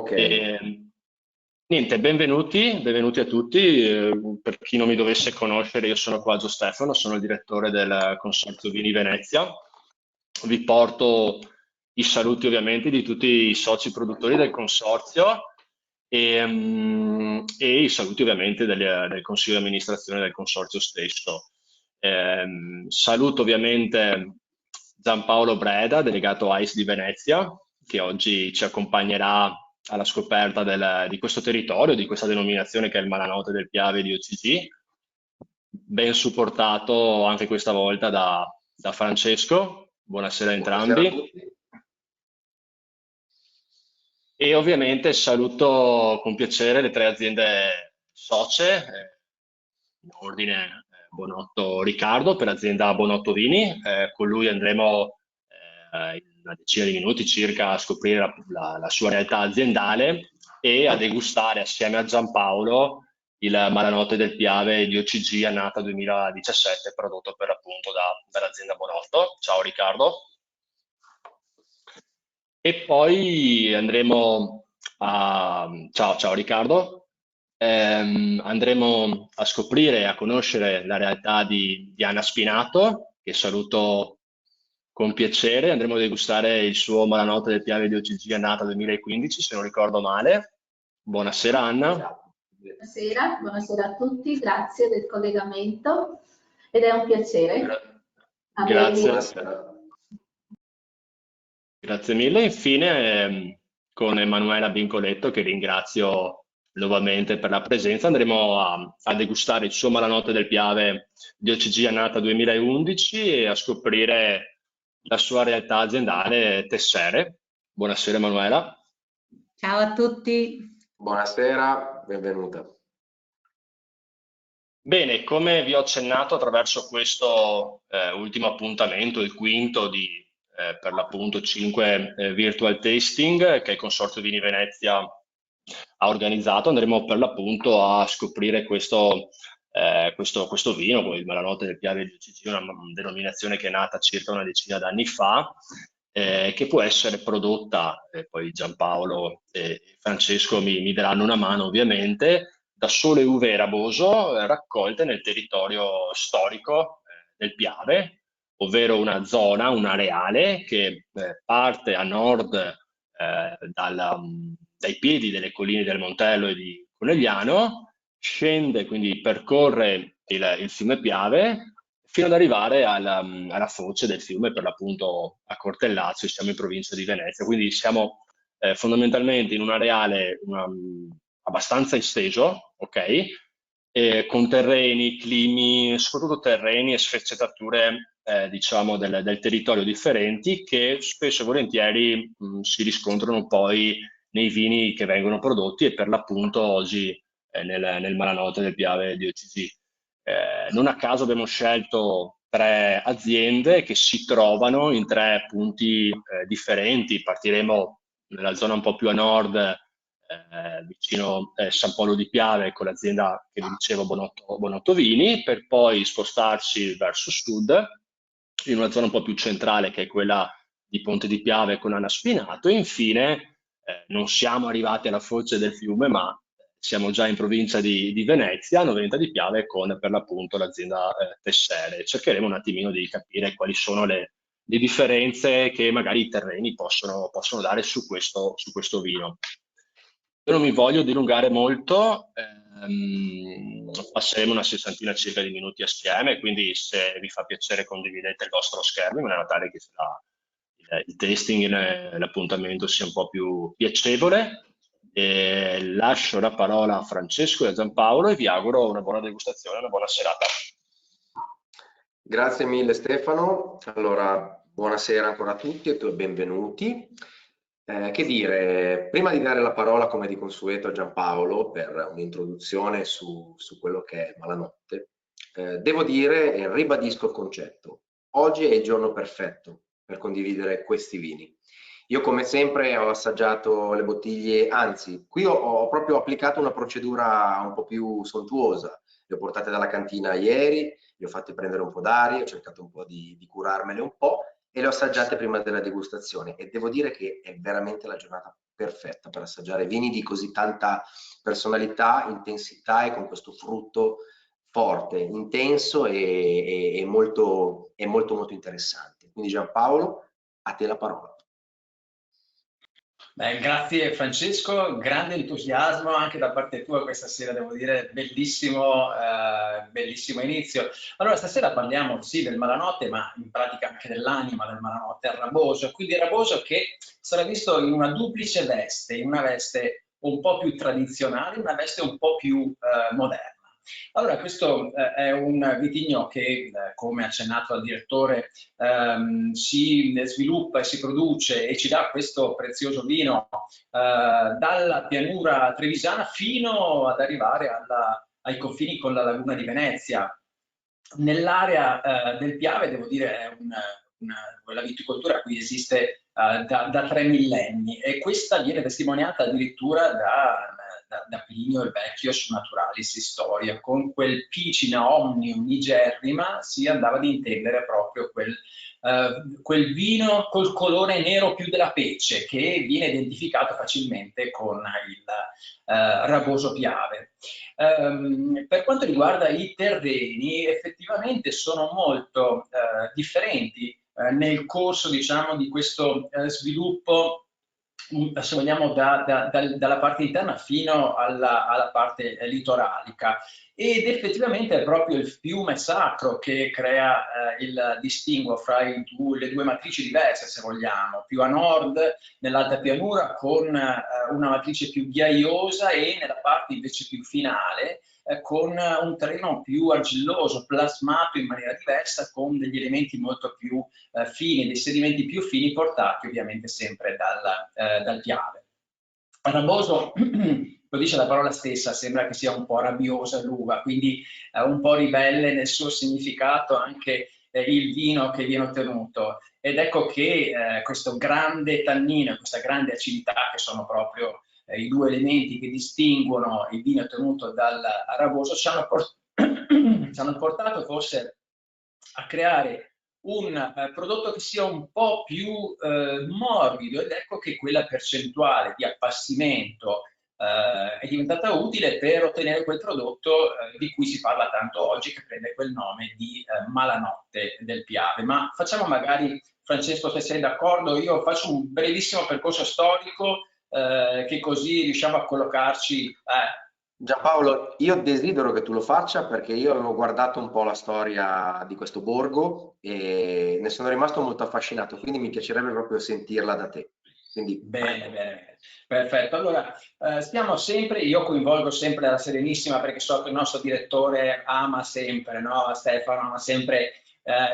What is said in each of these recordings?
Ok. Niente, benvenuti a tutti. Per chi non mi dovesse conoscere, io sono qua Gio Stefano, sono il direttore del Consorzio Vini Venezia. Vi porto i saluti ovviamente di tutti i soci produttori del consorzio e i saluti ovviamente del consiglio di amministrazione del consorzio stesso. Saluto ovviamente Giampaolo Breda, delegato AIS di Venezia, che oggi ci accompagnerà alla scoperta di questo territorio, di questa denominazione che è il Malanotte del Piave di OCG, ben supportato anche questa volta da Francesco. Buonasera a Buonasera a entrambi. tutti. E ovviamente saluto con piacere le tre aziende socie, in ordine Bonotto Riccardo per l'azienda Bonotto Vini. Con lui andremo in una decina di minuti circa a scoprire la sua realtà aziendale e a degustare assieme a Giampaolo il Malanotte del Piave di OCG annata 2017, prodotto per l'appunto dall'azienda Bonotto. Ciao Riccardo. E poi andremo a... Ciao Riccardo. Andremo a scoprire e a conoscere la realtà di Anna Spinato, che saluto con piacere. Andremo a degustare il suo Malanotte del Piave di OCG annata 2015, se non ricordo male. Buonasera Anna. Buonasera a tutti, grazie del collegamento ed è un piacere avervi. Grazie. Grazie mille. Infine, con Emanuela Bincoletto, che ringrazio nuovamente per la presenza, andremo a degustare il suo Malanotte del Piave di OCG annata 2011 e a scoprire la sua realtà aziendale Tessere. Buonasera Emanuela. Ciao a tutti. Buonasera, benvenuta. Bene, come vi ho accennato attraverso questo ultimo appuntamento, il quinto per l'appunto 5 virtual tasting che il Consorzio Vini Venezia ha organizzato, andremo per l'appunto a scoprire questo vino, come il Malanotte del Piave di OCG, una denominazione che è nata circa una decina d'anni fa, che può essere prodotta, poi Giampaolo e Francesco mi daranno una mano ovviamente, da sole uve raboso raccolte nel territorio storico del Piave, ovvero una zona, un areale che parte a nord dai piedi delle colline del Montello e di Conegliano, scende, quindi percorre il fiume Piave fino ad arrivare alla foce del fiume, per l'appunto a Cortellazzo, siamo in provincia di Venezia, quindi siamo fondamentalmente in un areale abbastanza esteso, ok? Con terreni, climi, soprattutto terreni e sfaccettature diciamo del territorio differenti che spesso e volentieri si riscontrano poi nei vini che vengono prodotti e per l'appunto oggi nel Malanotte del Piave di OCG. Non a caso abbiamo scelto tre aziende che si trovano in tre punti differenti. Partiremo nella zona un po' più a nord, vicino San Polo di Piave, con l'azienda che vi dicevo Bonotto Vini, per poi spostarci verso sud, in una zona un po' più centrale che è quella di Ponte di Piave con Anna Spinato, e infine non siamo arrivati alla foce del fiume, ma siamo già in provincia di Venezia, a Noventa di Piave, con per l'appunto l'azienda Tessere. Cercheremo un attimino di capire quali sono le differenze che magari i terreni possono dare su questo vino. Io non mi voglio dilungare molto, passeremo una sessantina circa di minuti assieme, quindi se vi fa piacere condividete il vostro schermo in maniera tale che il tasting e l'appuntamento sia un po' più piacevole. Lascio la parola a Francesco e a Giampaolo e vi auguro una buona degustazione, una buona serata. Grazie mille Stefano. Allora, buonasera ancora a tutti e benvenuti. Che dire, prima di dare la parola come di consueto a Giampaolo per un'introduzione su quello che è Malanotte, devo dire e ribadisco il concetto. Oggi è il giorno perfetto per condividere questi vini. Io come sempre ho assaggiato le bottiglie, anzi, qui ho proprio applicato una procedura un po' più sontuosa. Le ho portate dalla cantina ieri, le ho fatte prendere un po' d'aria, ho cercato un po' di curarmele un po' e le ho assaggiate prima della degustazione e devo dire che è veramente la giornata perfetta per assaggiare vini di così tanta personalità, intensità e con questo frutto forte, intenso e molto molto interessante. Quindi Giampaolo, a te la parola. Beh, grazie Francesco, grande entusiasmo anche da parte tua questa sera, devo dire, bellissimo, bellissimo inizio. Allora, stasera parliamo sì del Malanotte, ma in pratica anche dell'anima del Malanotte, il Raboso, quindi il Raboso che sarà visto in una duplice veste, in una veste un po' più tradizionale, una veste un po' più moderna. Allora, questo è un vitigno che, come accennato al direttore, si sviluppa e si produce e ci dà questo prezioso vino dalla pianura trevisana fino ad arrivare ai confini con la laguna di Venezia. Nell'area del Piave, devo dire, è la viticoltura qui esiste da 3 millenni e questa viene testimoniata addirittura da Plinio il Vecchio su Naturalis Historia. Con quel Picina omnium nigerrima si andava ad intendere proprio quel vino col colore nero più della pece che viene identificato facilmente con il Raboso Piave. Per quanto riguarda i terreni, effettivamente sono molto differenti nel corso, diciamo, di questo sviluppo, se vogliamo, dalla parte interna fino alla parte litoralica. Ed effettivamente è proprio il fiume sacro che crea il distinguo fra le due matrici diverse, se vogliamo, più a nord nell'alta pianura con una matrice più ghiaiosa e nella parte invece più finale con un terreno più argilloso, plasmato in maniera diversa, con degli elementi molto più fini, dei sedimenti più fini portati ovviamente sempre dal Piave. Raboso, lo dice la parola stessa, sembra che sia un po' rabbiosa l'uva, quindi un po' ribelle nel suo significato anche il vino che viene ottenuto. Ed ecco che questo grande tannino, questa grande acidità, che sono proprio i due elementi che distinguono il vino ottenuto dal Raboso, ci hanno portato forse a creare un prodotto che sia un po' più morbido, ed ecco che quella percentuale di appassimento è diventata utile per ottenere quel prodotto di cui si parla tanto oggi, che prende quel nome di Malanotte del Piave. Ma facciamo magari, Francesco, se sei d'accordo, io faccio un brevissimo percorso storico che così riusciamo a collocarci. Giampaolo, io desidero che tu lo faccia perché io avevo guardato un po' la storia di questo borgo e ne sono rimasto molto affascinato, quindi mi piacerebbe proprio sentirla da te. Quindi, bene, bene, perfetto. Allora, stiamo sempre, io coinvolgo sempre la Serenissima perché so che il nostro direttore ama sempre, no? Stefano ama sempre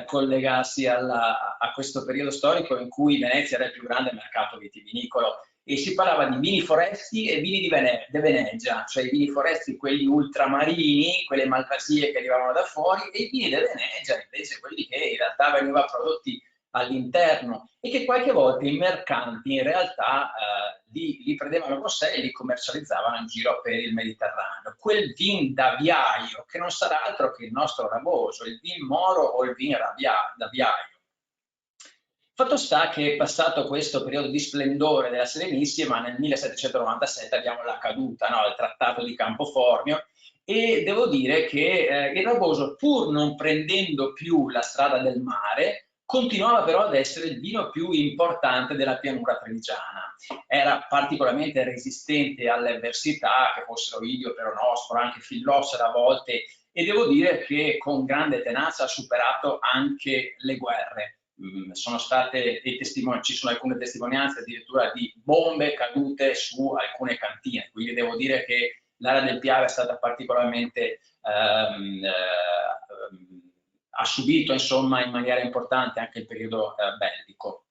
collegarsi a questo periodo storico in cui Venezia era il più grande mercato vitivinicolo e si parlava di vini foresti e vini di Venezia, cioè i vini foresti, quelli ultramarini, quelle malvasie che arrivavano da fuori, e i vini di Venezia, invece quelli che in realtà venivano prodotti all'interno e che qualche volta i mercanti in realtà li prendevano con sé e li commercializzavano in giro per il Mediterraneo. Quel vin d'Aviaio, che non sarà altro che il nostro Raboso, il vin Moro o il vin d'Aviaio. Fatto sta che passato questo periodo di splendore della Serenissima, nel 1797 abbiamo la caduta, no, del Trattato di Campoformio, e devo dire che il Raboso, pur non prendendo più la strada del mare, continuava però ad essere il vino più importante della pianura trevigiana. Era particolarmente resistente alle avversità, che fossero Idio, Peronosporo, anche Fillossera a volte, e devo dire che con grande tenacia ha superato anche le guerre. Sono state ci sono alcune testimonianze addirittura di bombe cadute su alcune cantine, quindi devo dire che l'area del Piave è stata particolarmente ha subito insomma in maniera importante anche il periodo bellico.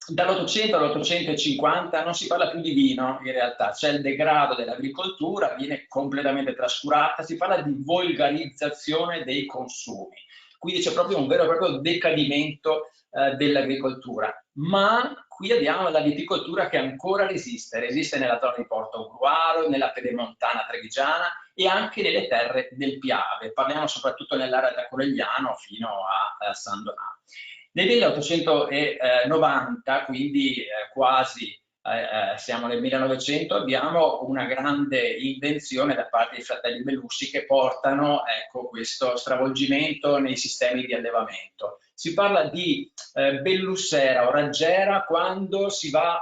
Dall'800 all'850 non si parla più di vino, in realtà c'è il degrado dell'agricoltura, viene completamente trascurata, si parla di volgarizzazione dei consumi, quindi c'è proprio un vero e proprio decadimento dell'agricoltura, ma qui abbiamo la viticoltura che ancora resiste nella zona di Porto Gruaro, nella pedemontana trevigiana e anche nelle terre del Piave, parliamo soprattutto nell'area da Conegliano fino a San Donato. Nel 1890, quindi quasi siamo nel 1900, abbiamo una grande invenzione da parte dei fratelli Bellussi che portano, ecco, questo stravolgimento nei sistemi di allevamento. Si parla di bellussera o raggiera quando si va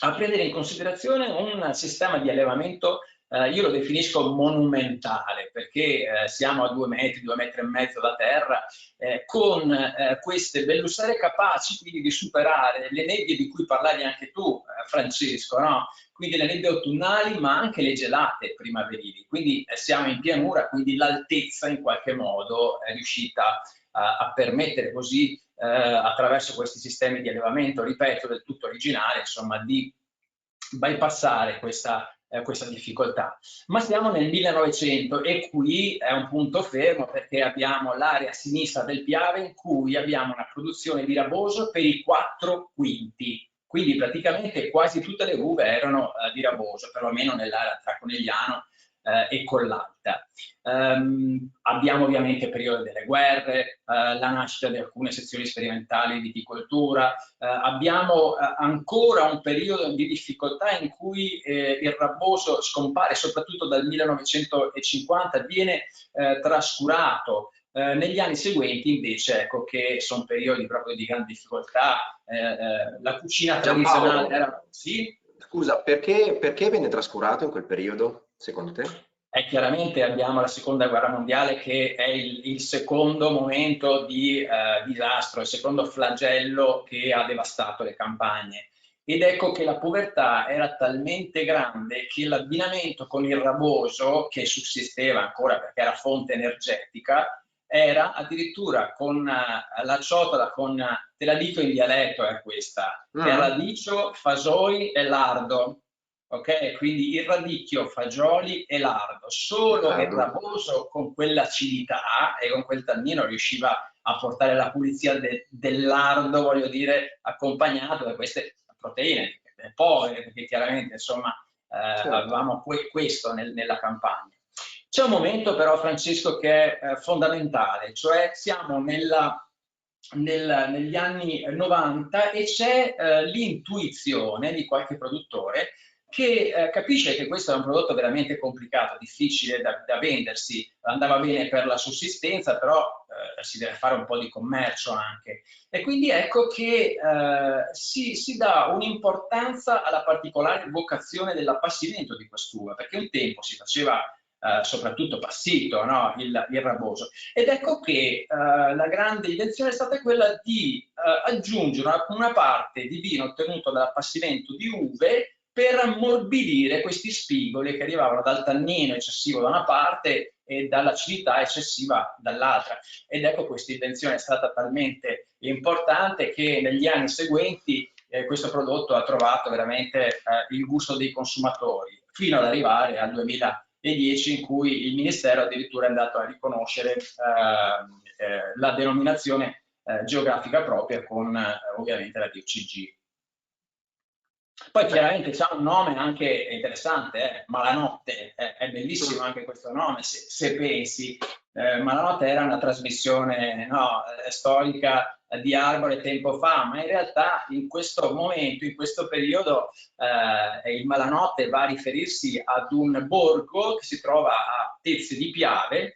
a prendere in considerazione un sistema di allevamento, io lo definisco monumentale, perché siamo a 2 metri, 2 metri e mezzo da terra, con queste bellussere capaci quindi di superare le nebbie di cui parlavi anche tu, Francesco, no? Quindi le nebbie autunnali, ma anche le gelate primaverili. Quindi siamo in pianura, quindi l'altezza in qualche modo è riuscita a permettere così, attraverso questi sistemi di allevamento, ripeto, del tutto originali, insomma, di bypassare questa difficoltà. Ma siamo nel 1900 e qui è un punto fermo, perché abbiamo l'area a sinistra del Piave in cui abbiamo una produzione di raboso per i 4 quinti. Quindi praticamente quasi tutte le uve erano di raboso, perlomeno nell'area tra Conegliano e Collalta. Abbiamo ovviamente il periodo delle guerre, la nascita di alcune sezioni sperimentali di viticoltura, abbiamo ancora un periodo di difficoltà in cui il raboso scompare, soprattutto dal 1950, viene trascurato. Negli anni seguenti invece ecco che sono periodi proprio di grande difficoltà, la cucina tradizionale era... Sì? Scusa, perché venne trascurato in quel periodo, secondo te? Chiaramente abbiamo la seconda guerra mondiale che è il secondo momento di disastro, il secondo flagello che ha devastato le campagne. Ed ecco che la povertà era talmente grande che l'abbinamento con il raboso, che sussisteva ancora perché era fonte energetica, era addirittura con la ciotola con, te la dico in dialetto è questa, è radicio, fasoi e lardo. Ok, quindi il radicchio, fagioli e lardo. Solo il raboso con quell'acidità e con quel tannino riusciva a portare la pulizia del lardo, voglio dire, accompagnato da queste proteine povere, perché chiaramente insomma avevamo questo nella campagna. C'è un momento però, Francesco, che è fondamentale, cioè siamo negli anni 90 e c'è l'intuizione di qualche produttore che capisce che questo è un prodotto veramente complicato, difficile da vendersi, andava bene per la sussistenza, però si deve fare un po' di commercio anche. E quindi ecco che si dà un'importanza alla particolare vocazione dell'appassimento di quest'uva, perché un tempo si faceva soprattutto passito, no? il raboso. Ed ecco che la grande invenzione è stata quella di aggiungere una parte di vino ottenuto dall'appassimento di uve per ammorbidire questi spigoli che arrivavano dal tannino eccessivo da una parte e dall'acidità eccessiva dall'altra. Ed ecco, questa invenzione è stata talmente importante che negli anni seguenti questo prodotto ha trovato veramente il gusto dei consumatori, fino ad arrivare al 2010 in cui il Ministero addirittura è andato a riconoscere la denominazione geografica propria con ovviamente la DOCG. Poi chiaramente c'ha un nome anche interessante, Malanotte, è bellissimo anche questo nome se pensi. Malanotte era una trasmissione storica di Arbore tempo fa, ma in realtà in questo momento, in questo periodo, il Malanotte va a riferirsi ad un borgo che si trova a Tezze di Piave,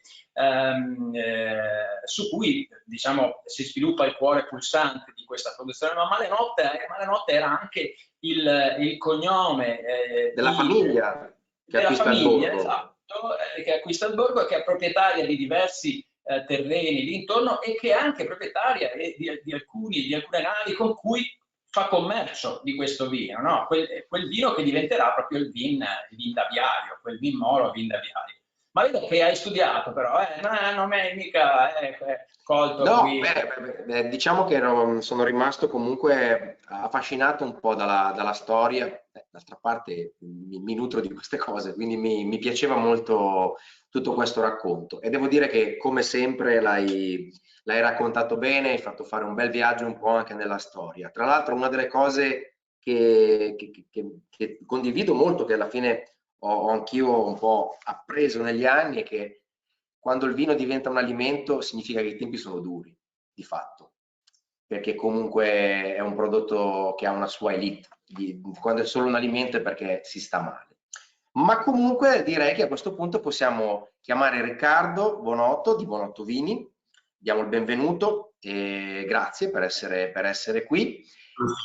su cui diciamo si sviluppa il cuore pulsante di questa produzione, ma Malanotte era anche il cognome della famiglia che acquista il borgo. Esatto, che acquista il borgo e che è proprietaria di diversi terreni lì intorno e che è anche proprietaria di alcune navi con cui fa commercio di questo vino, no? Quel vino che diventerà proprio il vin d'aviario, quel vin moro vin d'aviario. Ma vedo che hai studiato però, non mi hai mica colto no, qui. diciamo che sono rimasto comunque affascinato un po' dalla storia, d'altra parte mi nutro di queste cose, quindi mi piaceva molto tutto questo racconto e devo dire che come sempre l'hai raccontato bene, hai fatto fare un bel viaggio un po' anche nella storia. Tra l'altro una delle cose che condivido molto, che alla fine ho anch'io un po' appreso negli anni, è che quando il vino diventa un alimento significa che i tempi sono duri, di fatto. perché comunque è un prodotto che ha una sua elite. Quando è solo un alimento è perché si sta male. Ma comunque direi che a questo punto possiamo chiamare Riccardo Bonotto di Bonotto Vini. Diamo il benvenuto e grazie per essere qui.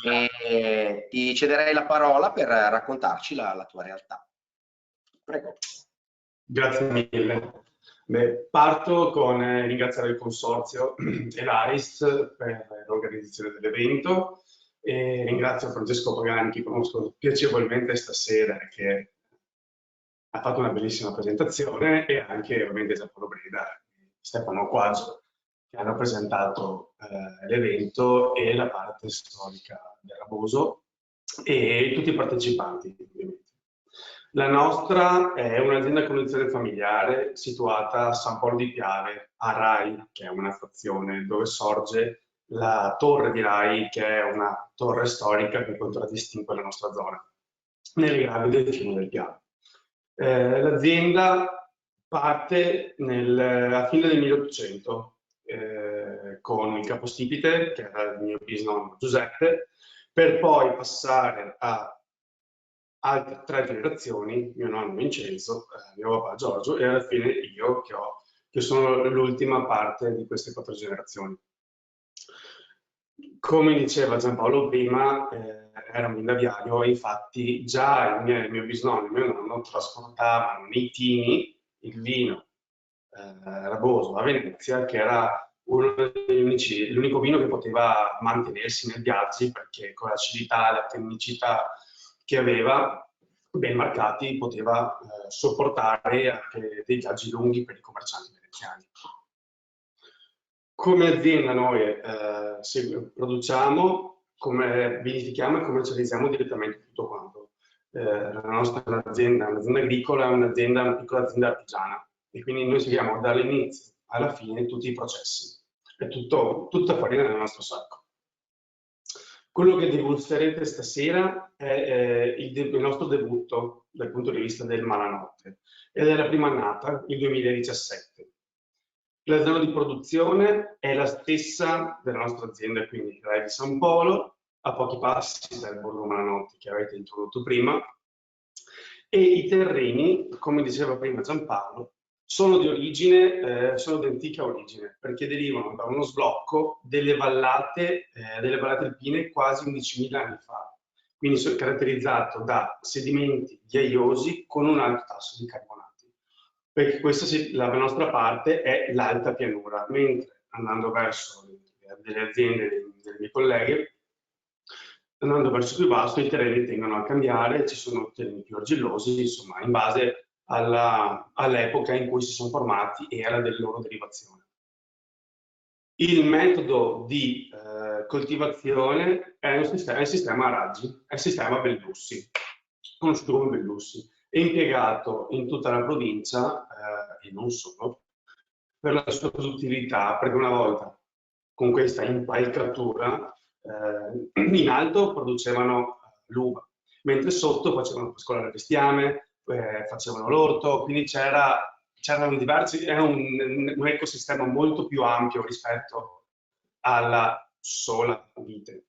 E ti cederei la parola per raccontarci la tua realtà. Prego. Grazie mille. Beh, parto con ringraziare il Consorzio e l'AIST per l'organizzazione dell'evento e ringrazio Francesco Pagani, che conosco piacevolmente stasera, che ha fatto una bellissima presentazione, e anche ovviamente Giampaolo Breda e Stefano Quaggio, che hanno presentato l'evento e la parte storica del Raboso, e tutti i partecipanti, ovviamente. La nostra è un'azienda a conduzione familiare situata a San Polo di Piave, a Rai, che è una frazione dove sorge la torre di Rai, che è una torre storica che contraddistingue la nostra zona, nelle gravi del fiume del Piave. L'azienda parte a fine del 1800 con il capostipite, che era il mio bisnonno Giuseppe, per poi passare a altre 3 generazioni, mio nonno Vincenzo, mio papà Giorgio, e alla fine io, che sono l'ultima parte di queste 4 generazioni. Come diceva Giampaolo prima, era un vinaviario, e infatti già il mio bisnonno e il mio nonno trasportavano nei tini il vino Raboso a Venezia, che era l'unico vino che poteva mantenersi nei viaggi, perché con l'acidità e la tannicità che aveva ben marcati poteva sopportare anche dei viaggi lunghi per i commercianti veneziani. Come azienda noi produciamo, vinifichiamo e commercializziamo direttamente tutto quanto. La nostra è un'azienda agricola, una piccola azienda artigiana, e quindi noi seguiamo dall'inizio alla fine tutti i processi. È tutta farina nel nostro sacco. Quello che degusterete stasera è il nostro debutto dal punto di vista del Malanotte, ed è la prima annata, il 2017. La zona di produzione è la stessa della nostra azienda, quindi Rai di San Polo, a pochi passi dal Borgo Malanotte che avete introdotto prima, e i terreni, come diceva prima Giampaolo, sono di antica origine, perché derivano da uno sblocco delle vallate alpine quasi 11.000 anni fa, quindi sono caratterizzato da sedimenti ghiaiosi con un alto tasso di carbonati. Perché la nostra parte è l'alta pianura, mentre andando verso delle aziende dei miei colleghi, andando verso più basso, i terreni tendono a cambiare, ci sono terreni più argillosi, insomma, in base all'epoca in cui si sono formati e alla della loro derivazione. Il metodo di coltivazione è il sistema a raggi, è il sistema Bellussi, conosciuto come Bellussi. È impiegato in tutta la provincia, e non solo, per la sua produttività, perché una volta con questa impalcatura in alto producevano l'uva, mentre sotto facevano pascolare il bestiame, facevano l'orto, quindi c'erano diversi, era un ecosistema molto più ampio rispetto alla sola vite.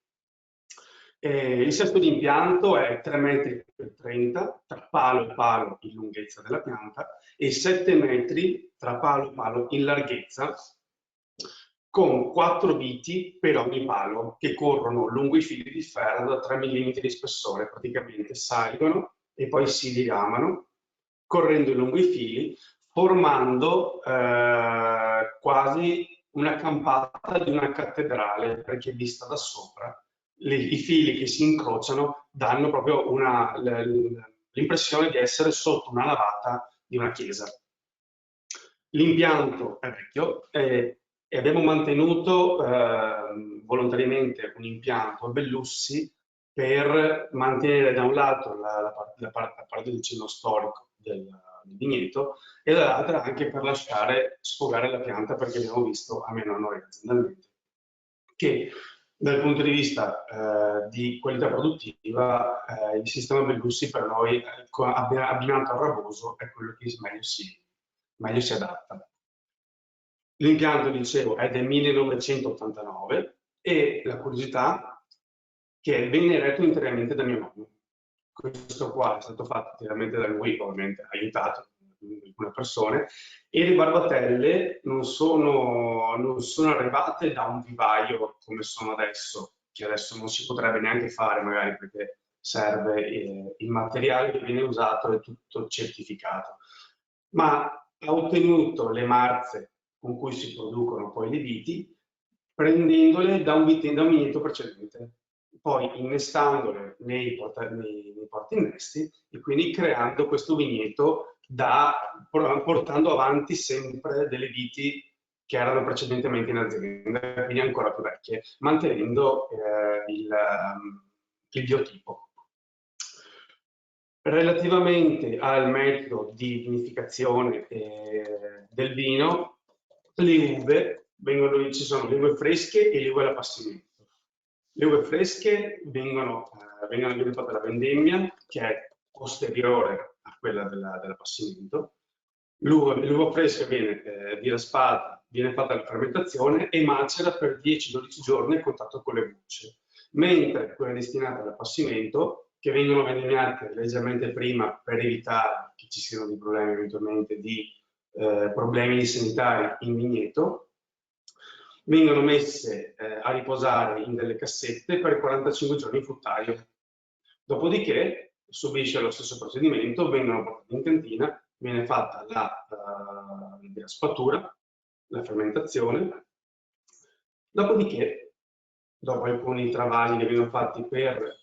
Il sesto di impianto è 3,30 m tra palo e palo in lunghezza della pianta e 7 metri tra palo e palo in larghezza, con 4 viti per ogni palo che corrono lungo i fili di ferro da 3 mm di spessore, praticamente salgono e poi si diramano correndo lungo i fili, formando quasi una campata di una cattedrale, perché vista da sopra i fili che si incrociano danno proprio l'impressione di essere sotto una navata di una chiesa. L'impianto è vecchio e abbiamo mantenuto volontariamente un impianto a Bellussi per mantenere da un lato la parte del cenno storico del vigneto e dall'altra anche per lasciare sfogare la pianta, perché abbiamo visto, almeno noi aziendalmente, che dal punto di vista di qualità produttiva il sistema Bellussi per noi abbinato al Raboso è quello che meglio si adatta. L'impianto, dicevo, è del 1989 e la curiosità che venne eretto interamente da mio nonno. Questo qua è stato fatto interamente da lui, ovviamente aiutato da alcune persone, e le barbatelle non sono arrivate da un vivaio come sono adesso, che adesso non si potrebbe neanche fare magari perché serve il materiale che viene usato è tutto certificato, ma ha ottenuto le marze con cui si producono poi le viti prendendole da un vigneto precedente, poi innestandole nei porti innesti e quindi creando questo vigneto portando avanti sempre delle viti che erano precedentemente in azienda, quindi ancora più vecchie, mantenendo il biotipo. Relativamente al metodo di vinificazione del vino, le uve ci sono le uve fresche e le uve all'appassimento. Le uve fresche viene fatta la vendemmia, che è posteriore a quella dell'appassimento. L'uva fresca viene diraspata, viene fatta la fermentazione e macera per 10-12 giorni a contatto con le bucce, mentre quella destinata all'appassimento, che vengono vendemmiate leggermente prima per evitare che ci siano dei problemi eventualmente di problemi sanitari in vigneto, vengono messe a riposare in delle cassette per 45 giorni in fruttaio. Dopodiché subisce lo stesso procedimento, vengono portate in cantina, viene fatta la diraspatura, la fermentazione. Dopodiché, dopo alcuni travagli che vengono fatti per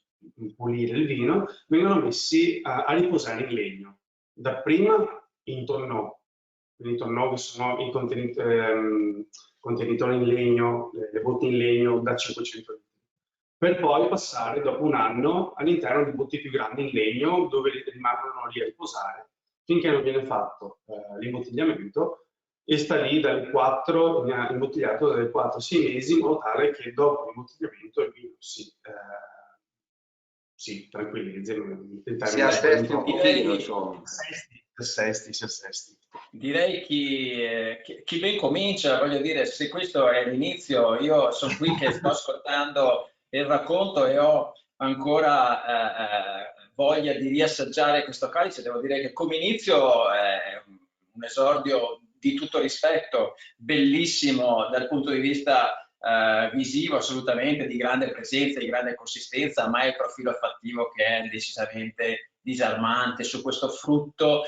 pulire il vino, vengono messi a riposare in legno. Dapprima in tonneau. In tonneau che sono i contenitori in legno, le botti in legno da 500 litri, per poi passare dopo un anno all'interno di botti più grandi in legno dove rimangono lì a riposare finché non viene fatto l'imbottigliamento e sta lì dalle 4, imbottigliato dalle 4-6 mesi in modo tale che dopo l'imbottigliamento il vino si tranquillizzi, si assesti un pochino, insomma. Si assesti. Direi chi ben comincia, voglio dire, se questo è l'inizio, io sono qui che sto ascoltando il racconto e ho ancora voglia di riassaggiare questo calice. Devo dire che come inizio è un esordio di tutto rispetto, bellissimo dal punto di vista visivo, assolutamente, di grande presenza, di grande consistenza, ma è il profilo fattivo che è decisamente disarmante. Su questo frutto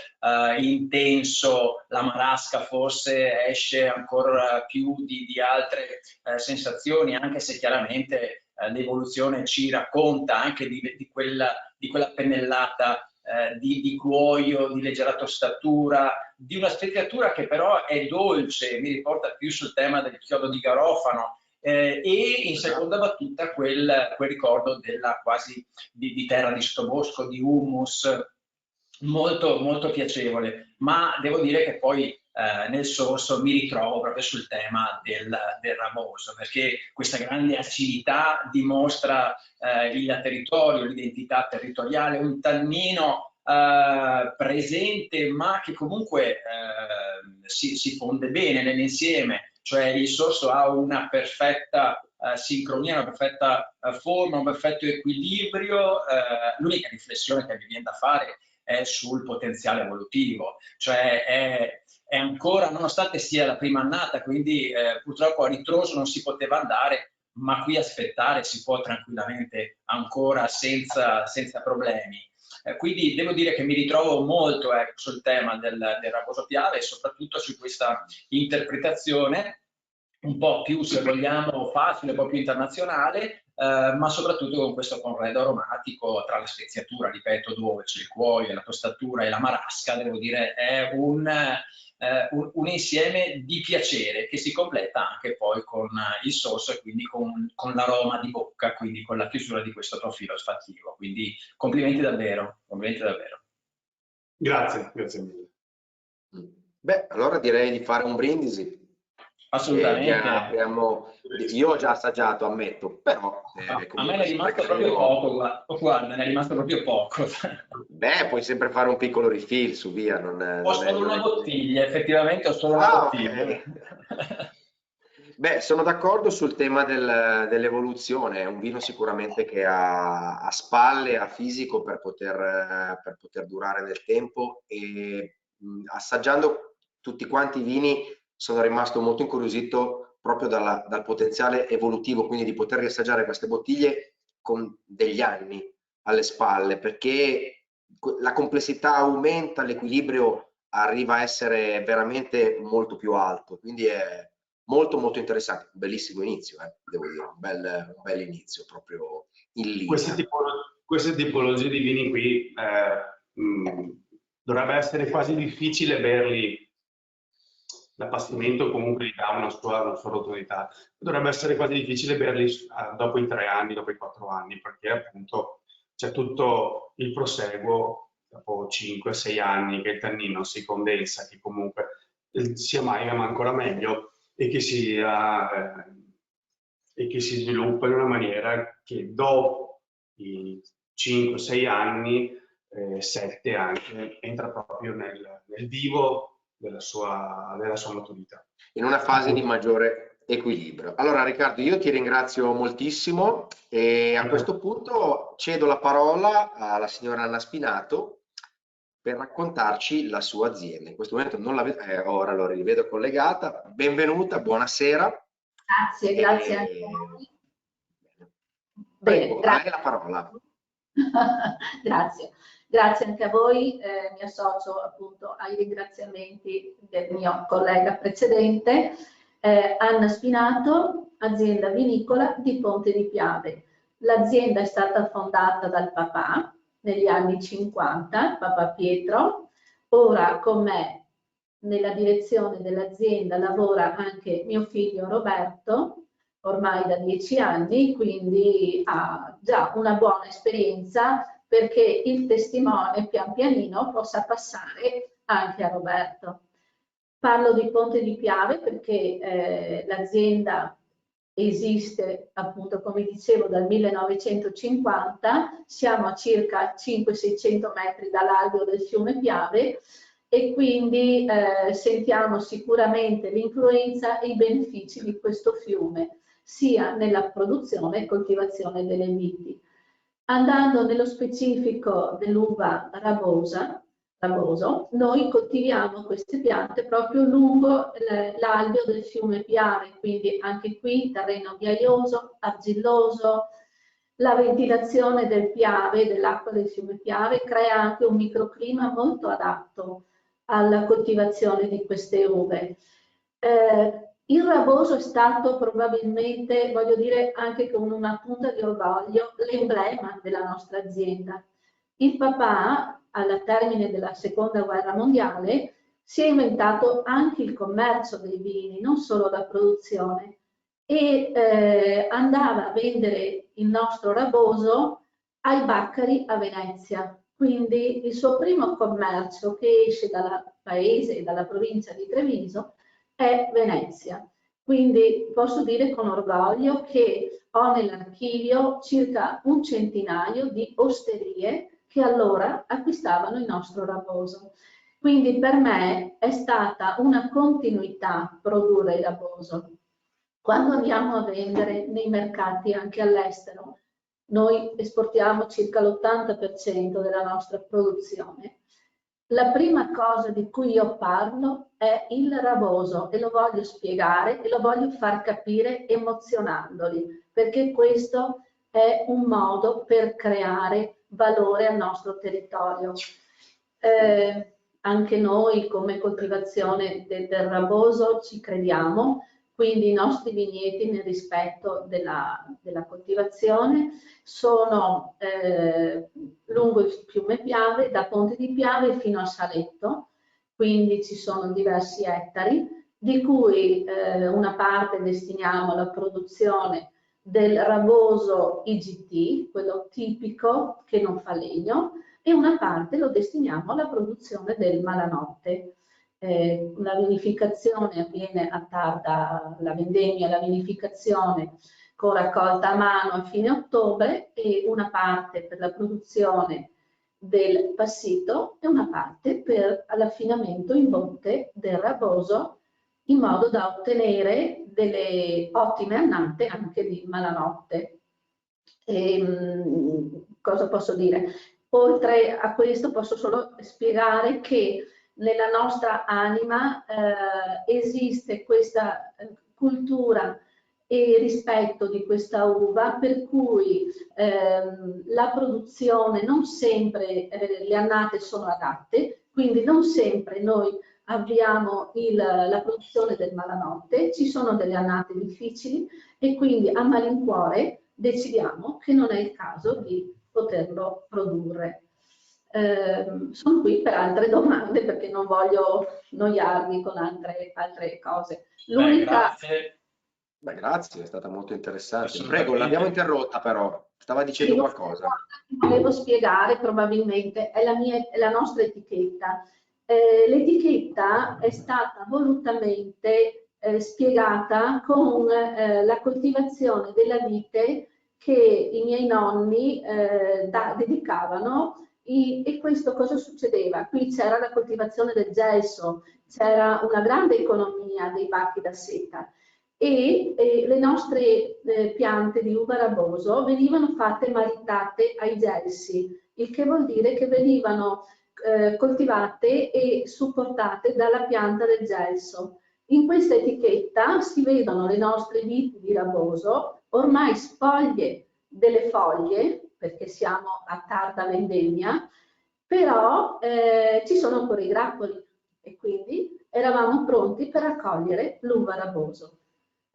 intenso, la marasca forse esce ancora più di altre sensazioni, anche se chiaramente l'evoluzione ci racconta anche di quella pennellata di cuoio, di leggera tostatura, di una speziatura che però è dolce, mi riporta più sul tema del chiodo di garofano, e in seconda battuta quel ricordo della quasi di terra di sottobosco, di humus, molto, molto piacevole. Ma devo dire che poi nel sorso mi ritrovo proprio sul tema del ramoso, perché questa grande acidità dimostra il territorio, l'identità territoriale, un tannino presente ma che comunque si fonde bene nell'insieme, cioè il sorso ha una perfetta sincronia, una perfetta forma, un perfetto equilibrio. L'unica riflessione che mi viene da fare è sul potenziale evolutivo, cioè è ancora, nonostante sia la prima annata, quindi purtroppo a ritroso non si poteva andare, ma qui aspettare si può tranquillamente ancora senza problemi. Quindi devo dire che mi ritrovo molto sul tema del ramoso Piave e soprattutto su questa interpretazione un po' più, se vogliamo, facile, un po' più internazionale, ma soprattutto con questo conredo aromatico tra la speziatura, ripeto, dolce, il cuoio, la tostatura e la marasca. Devo dire è un insieme di piacere che si completa anche poi con il sorso e quindi con l'aroma di bocca, quindi con la chiusura di questo profilo olfattivo. Quindi complimenti davvero, complimenti davvero. Grazie mille. Beh, allora direi di fare un brindisi. Assolutamente. Io ho già assaggiato, ammetto, però a me ne è rimasto proprio poco, guarda, ne è rimasto proprio poco. Beh, puoi sempre fare un piccolo refill su via. Ho solo una bottiglia, effettivamente ho solo una bottiglia. Okay. Beh, sono d'accordo sul tema dell'evoluzione, è un vino sicuramente che ha spalle, ha fisico per poter durare nel tempo e assaggiando tutti quanti i vini sono rimasto molto incuriosito proprio dal potenziale evolutivo, quindi di poter riassaggiare queste bottiglie con degli anni alle spalle, perché la complessità aumenta, l'equilibrio arriva a essere veramente molto più alto, quindi è molto molto interessante, un bellissimo inizio, devo dire, un bel inizio proprio in linea. Queste tipologie di vini qui dovrebbe essere quasi difficile berli, l'appassimento comunque gli dà una sua rotondità, dovrebbe essere quasi difficile berli dopo i 3 anni, dopo i 4 anni, perché appunto c'è tutto il proseguo dopo 5-6 anni che il tannino si condensa, che comunque si amalgama ancora meglio e che si sviluppa in una maniera che dopo i 5-6 anni, 7 anche, entra proprio nel vivo della sua maturità. In una fase di maggiore equilibrio. Allora Riccardo, io ti ringrazio moltissimo e a questo punto cedo la parola alla signora Anna Spinato per raccontarci la sua azienda. In questo momento non la vedo, ora la rivedo collegata. Benvenuta, buonasera. Grazie anche a voi. Prego, a lei la parola. Grazie anche a voi, mi associo appunto ai ringraziamenti del mio collega precedente. Anna Spinato, azienda vinicola di Ponte di Piave. L'azienda è stata fondata dal papà negli anni 50, papà Pietro. Ora con me nella direzione dell'azienda lavora anche mio figlio Roberto, ormai da 10 anni, quindi ha già una buona esperienza perché il testimone pian pianino possa passare anche a Roberto. Parlo di Ponte di Piave perché l'azienda esiste appunto, come dicevo, dal 1950, siamo a circa 500-600 metri dall'alveo del fiume Piave e quindi sentiamo sicuramente l'influenza e i benefici di questo fiume, sia nella produzione e coltivazione delle viti. Andando nello specifico dell'uva raboso, noi coltiviamo queste piante proprio lungo l'alveo del fiume Piave, quindi anche qui terreno ghiaioso, argilloso. La ventilazione del Piave, dell'acqua del fiume Piave, crea anche un microclima molto adatto alla coltivazione di queste uve. Il raboso è stato probabilmente, voglio dire anche con una punta di orgoglio, l'emblema della nostra azienda. Il papà, al termine della seconda guerra mondiale, si è inventato anche il commercio dei vini, non solo la produzione, e andava a vendere il nostro raboso ai baccari a Venezia. Quindi il suo primo commercio che esce dal paese e dalla provincia di Treviso è Venezia. Quindi posso dire con orgoglio che ho nell'archivio circa un centinaio di osterie che allora acquistavano il nostro raboso. Quindi per me è stata una continuità produrre il raboso. Quando andiamo a vendere nei mercati anche all'estero, noi esportiamo circa l'80% della nostra produzione. La prima cosa di cui io parlo è il raboso e lo voglio spiegare e lo voglio far capire emozionandoli, perché questo è un modo per creare valore al nostro territorio. Anche noi come coltivazione del raboso ci crediamo, quindi i nostri vigneti nel rispetto della coltivazione sono lungo il fiume Piave, da Ponte di Piave fino a Saletto, quindi ci sono diversi ettari, di cui una parte destiniamo alla produzione del raboso IGT, quello tipico che non fa legno, e una parte lo destiniamo alla produzione del malanotte. La vinificazione avviene a tarda, la vendemmia, la vinificazione con raccolta a mano a fine ottobre e una parte per la produzione del passito e una parte per l'affinamento in botte del raboso in modo da ottenere delle ottime annate anche di Malanotte. Cosa posso dire? Oltre a questo posso solo spiegare che nella nostra anima esiste questa cultura e rispetto di questa uva, per cui la produzione non sempre le annate sono adatte, quindi non sempre noi abbiamo la produzione del Malanotte, ci sono delle annate difficili e quindi a malincuore decidiamo che non è il caso di poterlo produrre. Sono qui per altre domande perché non voglio annoiarvi con altre cose. L'unica... Beh, grazie, è stata molto interessante. Prego, l'abbiamo interrotta però, stava dicendo qualcosa. Volevo spiegare, probabilmente, è la nostra etichetta. L'etichetta è stata volutamente spiegata con la coltivazione della vite che i miei nonni dedicavano. E questo cosa succedeva? Qui c'era la coltivazione del gelso, c'era una grande economia dei bacchi da seta e le nostre piante di uva raboso venivano fatte maritate ai gelsi, il che vuol dire che venivano coltivate e supportate dalla pianta del gelso. In questa etichetta si vedono le nostre viti di raboso, ormai spoglie delle foglie, perché siamo a tarda vendemmia, però ci sono ancora i grappoli e quindi eravamo pronti per raccogliere l'uva raboso.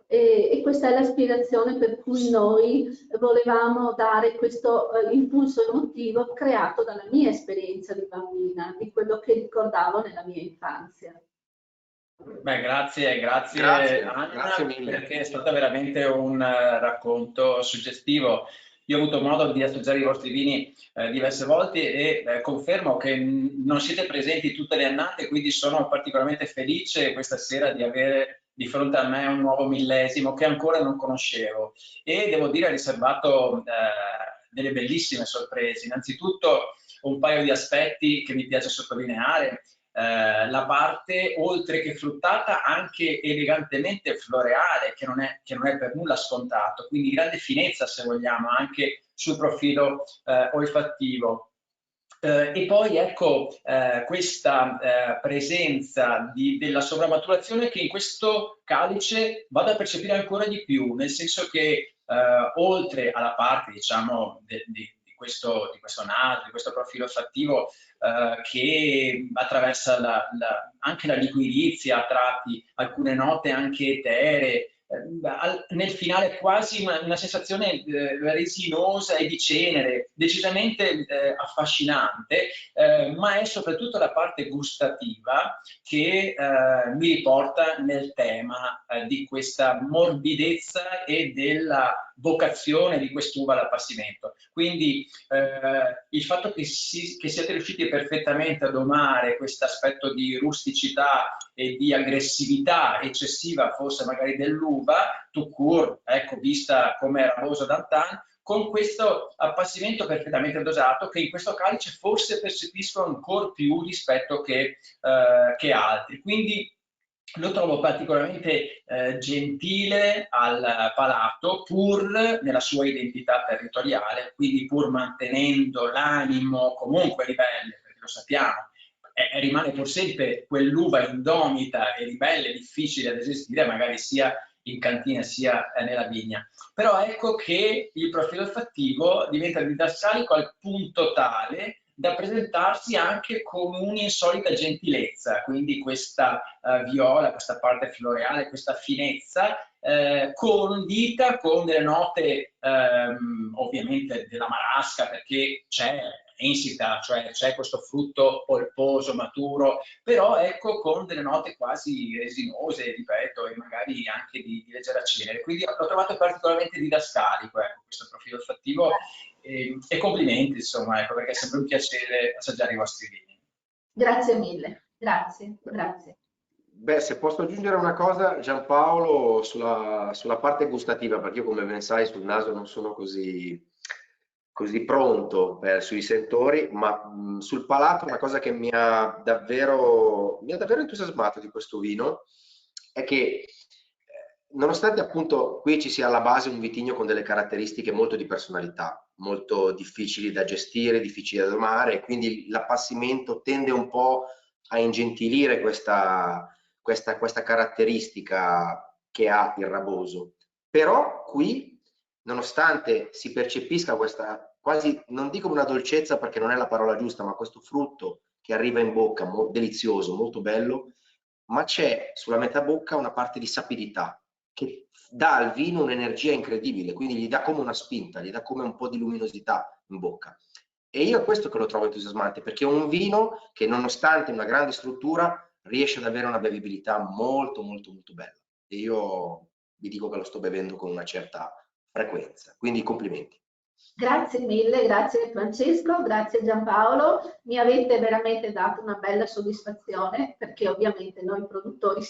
E questa è la spiegazione per cui noi volevamo dare questo impulso emotivo creato dalla mia esperienza di bambina, di quello che ricordavo nella mia infanzia. Beh, grazie Anna, grazie mille. perché è stato veramente un racconto suggestivo. Io ho avuto modo di assaggiare i vostri vini diverse volte e confermo che non siete presenti tutte le annate, quindi sono particolarmente felice questa sera di avere di fronte a me un nuovo millesimo che ancora non conoscevo e devo dire ha riservato delle bellissime sorprese. Innanzitutto un paio di aspetti che mi piace sottolineare. La parte oltre che fruttata anche elegantemente floreale che non è per nulla scontato, quindi grande finezza se vogliamo anche sul profilo olfattivo. E poi ecco questa presenza della sovramaturazione che in questo calice vado a percepire ancora di più, nel senso che oltre alla parte diciamo di questo naso, di questo profilo olfattivo che attraversa anche la liquirizia a tratti, alcune note anche eteree, nel finale quasi una sensazione resinosa e di cenere, decisamente affascinante, ma è soprattutto la parte gustativa che mi riporta nel tema di questa morbidezza e della vocazione di quest'uva all'appassimento. Quindi il fatto che siate riusciti perfettamente a domare questo aspetto di rusticità e di aggressività eccessiva, forse magari dell'uva, tout court, ecco, vista come raboso d'antan, con questo appassimento perfettamente dosato che in questo calice forse percepisco ancora più rispetto che altri. Quindi lo trovo particolarmente gentile al palato, pur nella sua identità territoriale, quindi pur mantenendo l'animo comunque ribelle, perché lo sappiamo, rimane pur sempre quell'uva indomita e ribelle, difficile da gestire, magari sia in cantina sia nella vigna. Però ecco che il profilo olfattivo diventa didascalico al punto tale da presentarsi anche con un'insolita gentilezza, quindi questa viola, questa parte floreale, questa finezza, condita con delle note ovviamente della marasca, perché c'è insita, cioè c'è questo frutto polposo, maturo, però ecco con delle note quasi resinose, ripeto, e magari anche di leggera cenere. Quindi l'ho trovato particolarmente didascalico, ecco, questo profilo olfattivo e complimenti, insomma, ecco, perché è sempre un piacere assaggiare i vostri vini. Grazie mille, grazie. Beh, se posso aggiungere una cosa, Giampaolo, sulla parte gustativa, perché io come ben sai sul naso non sono così pronto sui sentori, ma sul palato una cosa che mi ha davvero entusiasmato di questo vino è che nonostante appunto qui ci sia alla base un vitigno con delle caratteristiche molto di personalità, molto difficili da gestire, difficili da domare, quindi l'appassimento tende un po' a ingentilire questa caratteristica che ha il raboso. Però qui, nonostante si percepisca questa quasi, non dico una dolcezza perché non è la parola giusta, ma questo frutto che arriva in bocca, delizioso, molto bello, ma c'è sulla metà bocca una parte di sapidità che dà al vino un'energia incredibile, quindi gli dà come una spinta, gli dà come un po' di luminosità in bocca. E io è questo che lo trovo entusiasmante, perché è un vino che nonostante una grande struttura riesce ad avere una bevibilità molto molto molto bella. E io vi dico che lo sto bevendo con una certa frequenza, quindi complimenti. Grazie mille, grazie Francesco, grazie Giampaolo, mi avete veramente dato una bella soddisfazione perché ovviamente noi produttori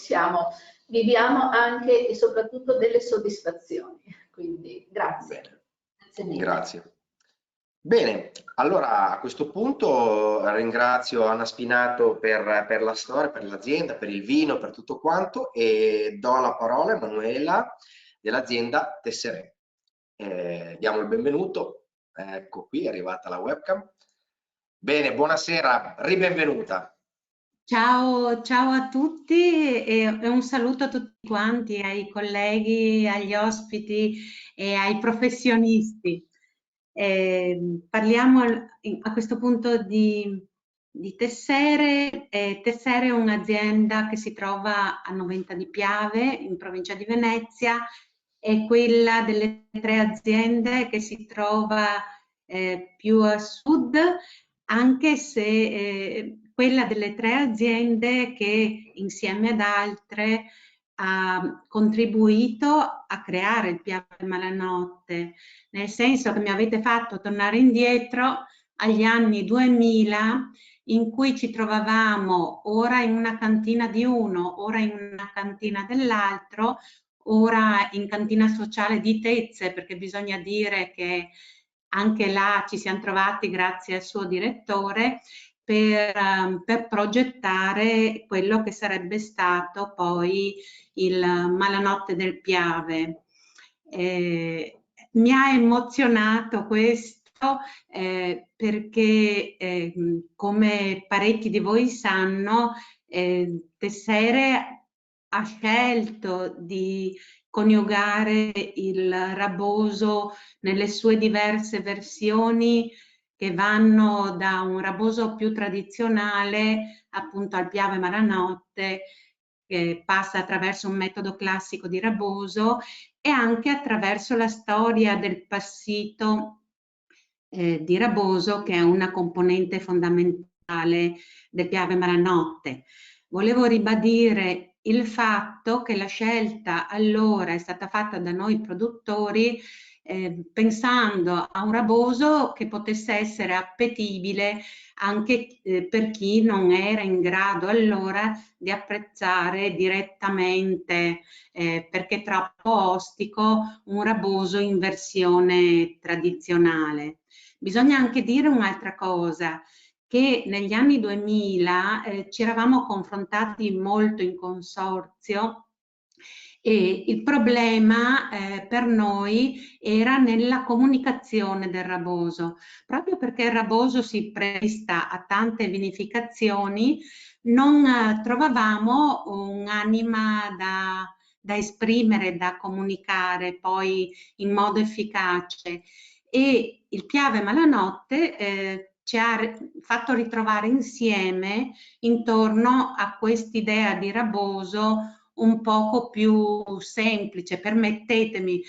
viviamo anche e soprattutto delle soddisfazioni, quindi grazie. Bene. Grazie mille. Grazie. Bene, allora a questo punto ringrazio Anna Spinato per la storia, per l'azienda, per il vino, per tutto quanto e do la parola a Emanuela dell'azienda Tesseré. Diamo il benvenuto, ecco qui è arrivata la webcam. Bene, buonasera, ribenvenuta. Ciao, ciao a tutti e un saluto a tutti quanti, ai colleghi, agli ospiti e ai professionisti. Parliamo a questo punto di Tessere. Tessere è un'azienda che si trova a Noventa di Piave, in provincia di Venezia, è quella delle 3 aziende che si trova più a sud, anche se quella delle 3 aziende che insieme ad altre ha contribuito a creare il Piave Malanotte, nel senso che mi avete fatto tornare indietro agli anni 2000 in cui ci trovavamo ora in una cantina di uno, ora in una cantina dell'altro, ora in cantina sociale di Tezze, perché bisogna dire che anche là ci siamo trovati grazie al suo direttore per progettare quello che sarebbe stato poi il Malanotte del Piave. Mi ha emozionato questo perché come parecchi di voi sanno, Tessere ha scelto di coniugare il raboso nelle sue diverse versioni che vanno da un raboso più tradizionale appunto al Piave Malanotte, che passa attraverso un metodo classico di raboso e anche attraverso la storia del passito di raboso, che è una componente fondamentale del Piave Malanotte. Volevo ribadire il fatto che la scelta allora è stata fatta da noi produttori pensando a un raboso che potesse essere appetibile anche per chi non era in grado allora di apprezzare direttamente, perché troppo ostico, un raboso in versione tradizionale. Bisogna anche dire un'altra cosa, che negli anni 2000 ci eravamo confrontati molto in consorzio e il problema per noi era nella comunicazione del raboso, proprio perché il raboso si presta a tante vinificazioni, non trovavamo un'anima da esprimere, da comunicare poi in modo efficace. E il Piave Malanotte ci ha fatto ritrovare insieme intorno a quest'idea di raboso un poco più semplice, permettetemi,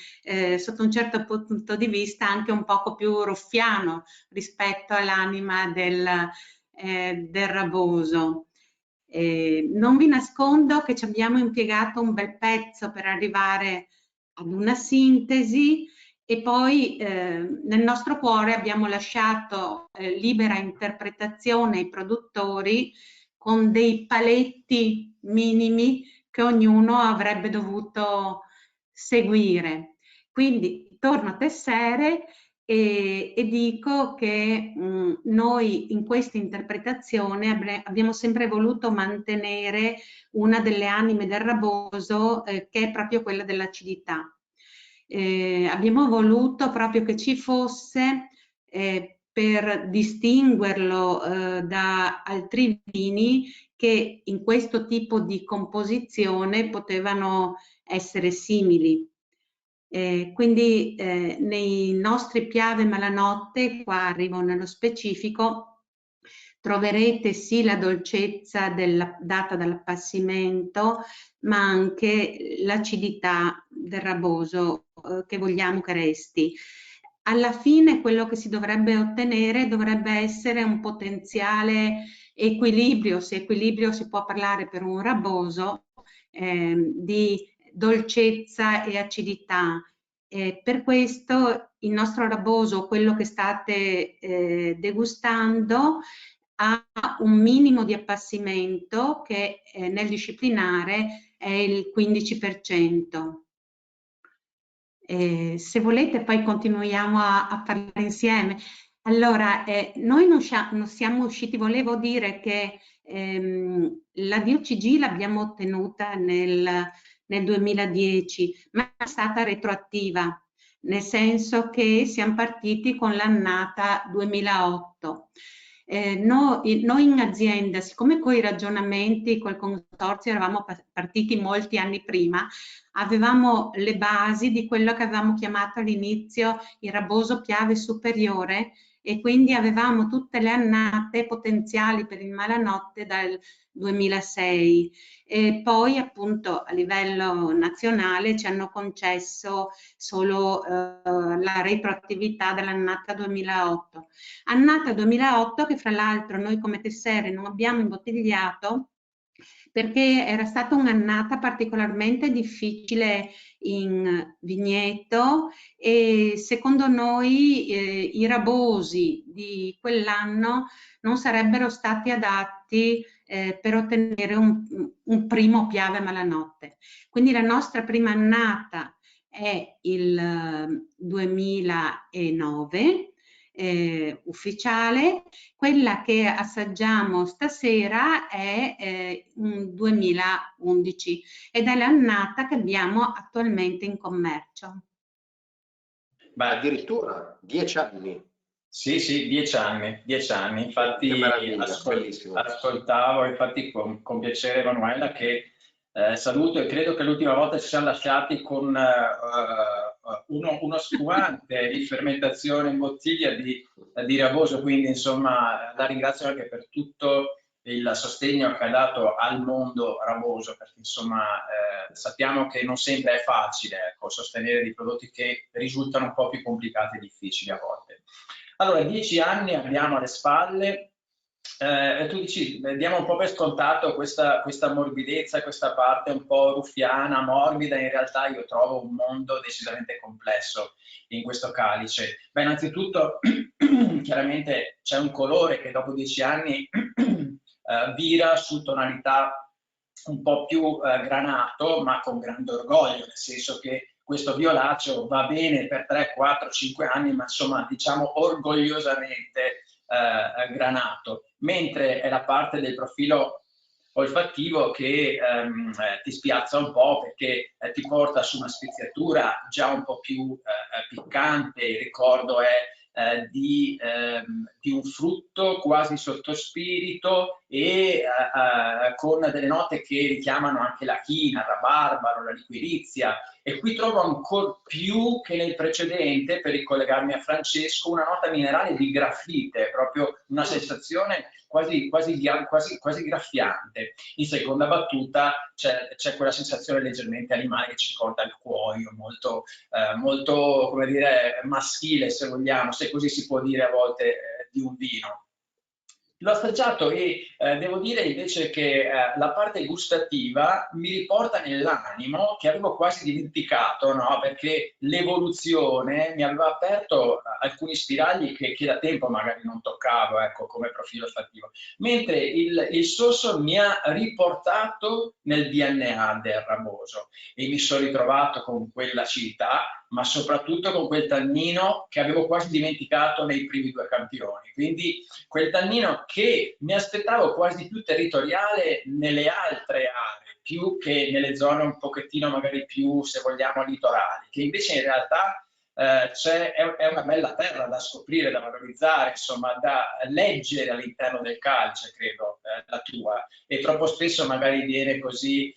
sotto un certo punto di vista anche un poco più ruffiano rispetto all'anima del raboso. Non vi nascondo che ci abbiamo impiegato un bel pezzo per arrivare ad una sintesi e poi nel nostro cuore abbiamo lasciato libera interpretazione ai produttori con dei paletti minimi che ognuno avrebbe dovuto seguire. Quindi torno a Tessere e dico che noi in questa interpretazione abbiamo sempre voluto mantenere una delle anime del raboso, che è proprio quella dell'acidità. Abbiamo voluto proprio che ci fosse, per distinguerlo da altri vini che in questo tipo di composizione potevano essere simili. Quindi nei nostri Piave Malanotte, qua arrivo nello specifico, troverete sì la dolcezza data dall'appassimento, ma anche l'acidità del raboso che vogliamo che resti. Alla fine quello che si dovrebbe ottenere dovrebbe essere un potenziale equilibrio, se equilibrio si può parlare per un raboso, di dolcezza e acidità. Per questo il nostro raboso, quello che state degustando, ha un minimo di appassimento che nel disciplinare è il 15%. Se volete poi continuiamo a parlare insieme. Allora, noi non siamo usciti, volevo dire che la DOCG l'abbiamo ottenuta nel 2010, ma è stata retroattiva, nel senso che siamo partiti con l'annata 2008. Noi in azienda, siccome coi ragionamenti col consorzio eravamo partiti molti anni prima, avevamo le basi di quello che avevamo chiamato all'inizio il raboso Piave superiore, e quindi avevamo tutte le annate potenziali per il Malanotte dal 2006, e poi appunto a livello nazionale ci hanno concesso solo la retroattività dell'annata 2008. Annata 2008 che fra l'altro noi come Tessere non abbiamo imbottigliato perché era stata un'annata particolarmente difficile in vigneto, e secondo noi i rabosi di quell'anno non sarebbero stati adatti per ottenere un primo Piave Malanotte. Quindi la nostra prima annata è il 2009, ufficiale. Quella che assaggiamo stasera è un 2011 ed è l'annata che abbiamo attualmente in commercio. Ma addirittura 10 anni. Sì, sì, 10 anni, 10 anni. Infatti ascoltavo, infatti con piacere Emanuela, che saluto, e credo che l'ultima volta ci siamo lasciati con uno spumante di fermentazione in bottiglia di raboso, quindi insomma la ringrazio anche per tutto il sostegno che ha dato al mondo raboso, perché insomma sappiamo che non sempre è facile, ecco, sostenere dei prodotti che risultano un po' più complicati e difficili a volte. Allora, 10 anni abbiamo alle spalle. Tu dici, diamo un po' per scontato questa morbidezza, questa parte un po' ruffiana, morbida. In realtà io trovo un mondo decisamente complesso in questo calice. Beh, innanzitutto chiaramente c'è un colore che dopo 10 anni vira su tonalità un po' più granato, ma con grande orgoglio, nel senso che questo violaceo va bene per 3, 4, 5 anni, ma insomma diciamo orgogliosamente granato, mentre è la parte del profilo olfattivo che ti spiazza un po', perché ti porta su una speziatura già un po' più piccante. Il ricordo è di un frutto quasi sottospirito e con delle note che richiamano anche la china, il rabarbaro, la liquirizia. E qui trovo ancora più che nel precedente, per ricollegarmi a Francesco, una nota minerale di grafite, proprio una sensazione quasi graffiante. In seconda battuta c'è quella sensazione leggermente animale che ci ricorda il cuoio, molto come dire, maschile, se vogliamo, se così si può dire a volte di un vino. L'ho assaggiato e devo dire invece che la parte gustativa mi riporta nell'animo, che avevo quasi dimenticato, no? Perché l'evoluzione mi aveva aperto alcuni spiragli che da tempo magari non toccavo, ecco, come profilo olfattivo, mentre il sorso mi ha riportato nel DNA del raboso e mi sono ritrovato con quell'acidità ma soprattutto con quel tannino che avevo quasi dimenticato nei primi 2 campioni. Quindi quel tannino che mi aspettavo quasi più territoriale nelle altre aree, più che nelle zone un pochettino magari più, se vogliamo, litorali, che invece in realtà è una bella terra da scoprire, da valorizzare, insomma, da leggere all'interno del calcio, credo, la tua, e troppo spesso magari viene così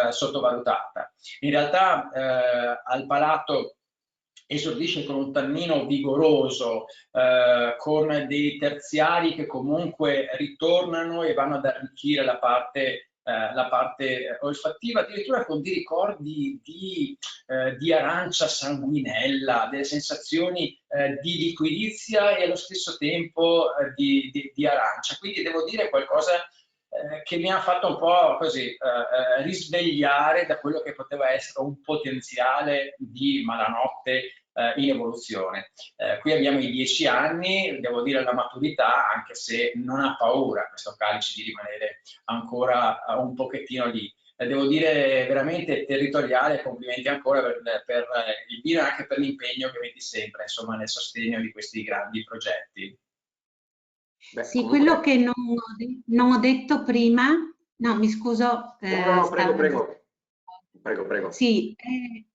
sottovalutata. In realtà al palato esordisce con un tannino vigoroso, con dei terziari che comunque ritornano e vanno ad arricchire la parte olfattiva, addirittura con dei ricordi di arancia sanguinella, delle sensazioni di liquidizia e allo stesso tempo di arancia. Quindi devo dire qualcosa che mi ha fatto un po' così risvegliare da quello che poteva essere un potenziale di Malanotte in evoluzione. Qui abbiamo i 10 anni, devo dire la maturità, anche se non ha paura questo calice di rimanere ancora un pochettino lì. Devo dire veramente territoriale, complimenti ancora per il vino e anche per l'impegno che metti sempre, insomma, nel sostegno di questi grandi progetti. Beh, Sì, comunque... quello che non ho detto prima, no, mi scuso. No, prego. Sì,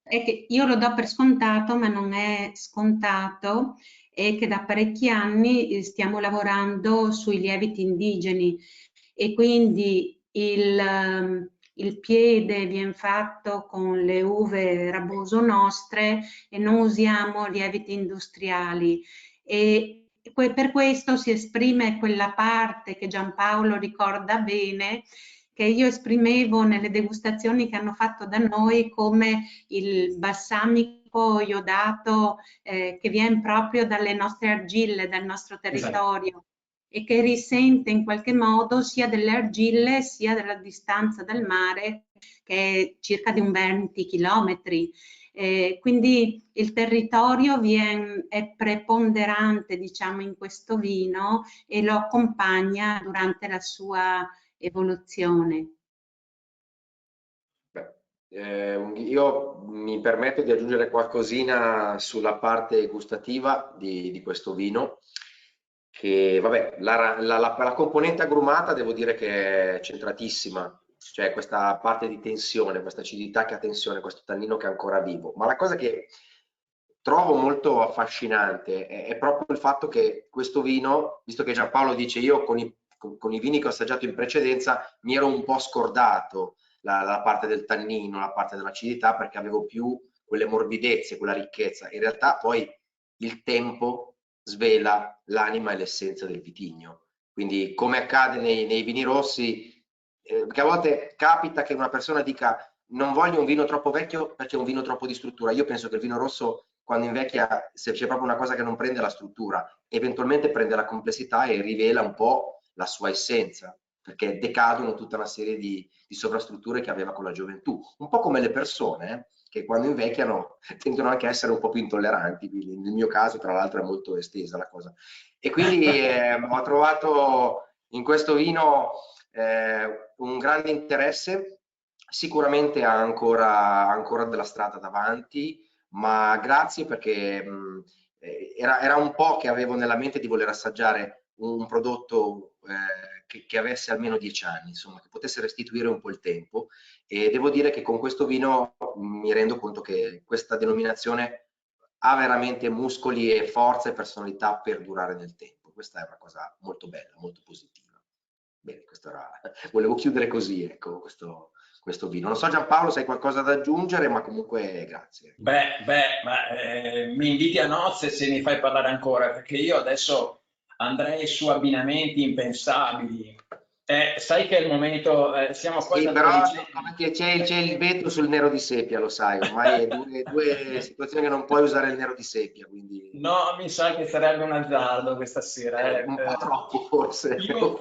è che io lo do per scontato, ma non è scontato, è che da parecchi anni stiamo lavorando sui lieviti indigeni e quindi il piede viene fatto con le uve Raboso nostre e non usiamo lieviti industriali. E per questo si esprime quella parte che Giampaolo ricorda bene, che io esprimevo nelle degustazioni che hanno fatto da noi come il balsamico iodato che viene proprio dalle nostre argille, dal nostro territorio, e che risente in qualche modo sia delle argille sia della distanza dal mare, che è circa di un 20 chilometri. Quindi il territorio è preponderante, diciamo, in questo vino e lo accompagna durante la sua evoluzione. Io mi permetto di aggiungere qualcosina sulla parte gustativa di questo vino, che vabbè, la componente agrumata devo dire che è centratissima, cioè questa parte di tensione, questa acidità che ha tensione, questo tannino che è ancora vivo, ma la cosa che trovo molto affascinante è proprio il fatto che questo vino, visto che Giampaolo dice io con i vini che ho assaggiato in precedenza mi ero un po' scordato la parte del tannino, la parte dell'acidità, perché avevo più quelle morbidezze, quella ricchezza. In realtà poi il tempo svela l'anima e l'essenza del vitigno. Quindi come accade nei vini rossi, che a volte capita che una persona dica non voglio un vino troppo vecchio perché è un vino troppo di struttura. Io penso che il vino rosso quando invecchia, se c'è proprio una cosa che non prende la struttura, eventualmente prende la complessità e rivela un po' la sua essenza, perché decadono tutta una serie di sovrastrutture che aveva con la gioventù. Un po' come le persone, che quando invecchiano tendono anche a essere un po' più intolleranti, nel mio caso tra l'altro è molto estesa la cosa. E quindi ho trovato in questo vino un grande interesse, sicuramente ha ancora della strada davanti, ma grazie perché era un po' che avevo nella mente di voler assaggiare un prodotto che avesse almeno 10 anni, insomma, che potesse restituire un po' il tempo, e devo dire che con questo vino mi rendo conto che questa denominazione ha veramente muscoli e forza e personalità per durare nel tempo. Questa è una cosa molto bella, molto positiva. Bene, volevo chiudere così, ecco, questo vino. Non so Giampaolo se hai qualcosa da aggiungere, ma comunque grazie. Mi inviti a nozze se mi fai parlare ancora, perché io adesso andrei su abbinamenti impensabili. Sai che è il momento, siamo quasi sì, però c'è il veto sul nero di seppia, lo sai, ormai è due situazioni che non puoi usare il nero di seppia, quindi... No, mi sa che sarebbe un azzardo questa sera. Un po' troppo forse. Io